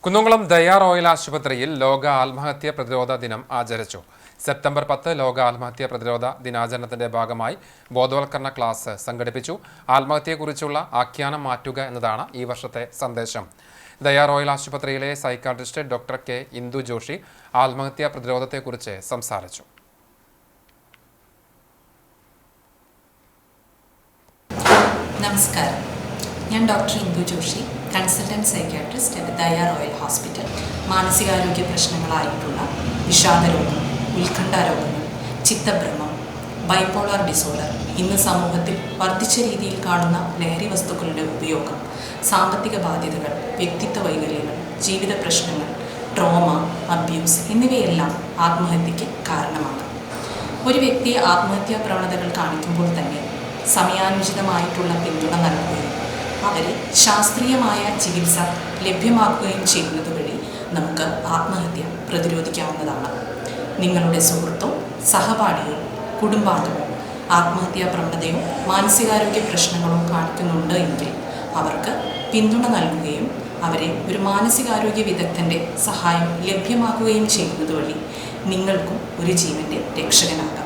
കുന്നംകുളം ദയ റോയൽ ആശുപത്രിയിൽ ലോക ആത്മഹത്യാ പ്രതിരോധ ദിനം ആചരിച്ചു. സെപ്റ്റംബർ 10 ലോക ആത്മഹത്യാ പ്രതിരോധ ദിനാചരണത്തിന്റെ ഭാഗമായി ബോധവൽക്കരണ ക്ലാസ് സംഘടിപ്പിച്ചു. ആത്മഹത്യയെക്കുറിച്ചുള്ള ആഖ്യാനം മാറ്റുക എന്നതാണ് ഈ വർഷത്തെ സന്ദേശം. ദയ റോയൽ ആശുപത്രിയിലെ psychiatrist doctor K Indu Joshi ആത്മഹത്യാ പ്രതിരോധത്തെക്കുറിച്ച് സംസാരിച്ചു. നമസ്കാരം, ഞാൻ doctor Indu Joshi, consultant psychiatrist at Daya Royal Hospital. മാനസികാരോഗ്യ പ്രശ്നങ്ങളായിട്ടുള്ള വിഷാദരോഗം, ഉത്കണ്ഠാരോഗങ്ങൾ, ചിത്തഭ്രമം, ബൈപോളാർ ഡിസോർഡർ, ഇന്ന് സമൂഹത്തിൽ വർദ്ധിച്ച രീതിയിൽ കാണുന്ന ലഹരി വസ്തുക്കളുടെ ഉപയോഗം, സാമ്പത്തിക ബാധ്യതകൾ, വ്യക്തിത്വ വൈകല്യങ്ങൾ, ജീവിത പ്രശ്നങ്ങൾ, ട്രോമ, അബ്യൂസ് എന്നിവയെല്ലാം ആത്മഹത്യയ്ക്ക് കാരണമാണ്. ഒരു വ്യക്തി ആത്മഹത്യാ പ്രവണതകൾ കാണിക്കുമ്പോൾ തന്നെ സമയാനുചിതമായിട്ടുള്ള പിന്തുണ നൽകുകയും അവരെ ശാസ്ത്രീയമായ ചികിത്സ ലഭ്യമാക്കുകയും ചെയ്യുന്നത് വഴി നമുക്ക് ആത്മഹത്യ പ്രതിരോധിക്കാവുന്നതാണ്. നിങ്ങളുടെ സുഹൃത്തോ സഹപാഠിയോ കുടുംബാംഗമോ ആത്മഹത്യാ പ്രവണതയോ മാനസികാരോഗ്യ പ്രശ്നങ്ങളോ കാണിക്കുന്നുണ്ട് എങ്കിൽ അവർക്ക് പിന്തുണ നൽകുകയും അവരെ ഒരു മാനസികാരോഗ്യ വിദഗ്ധൻ്റെ സഹായം ലഭ്യമാക്കുകയും ചെയ്യുന്നത് വഴി നിങ്ങൾക്കും ഒരു ജീവൻ്റെ രക്ഷകനാകാം.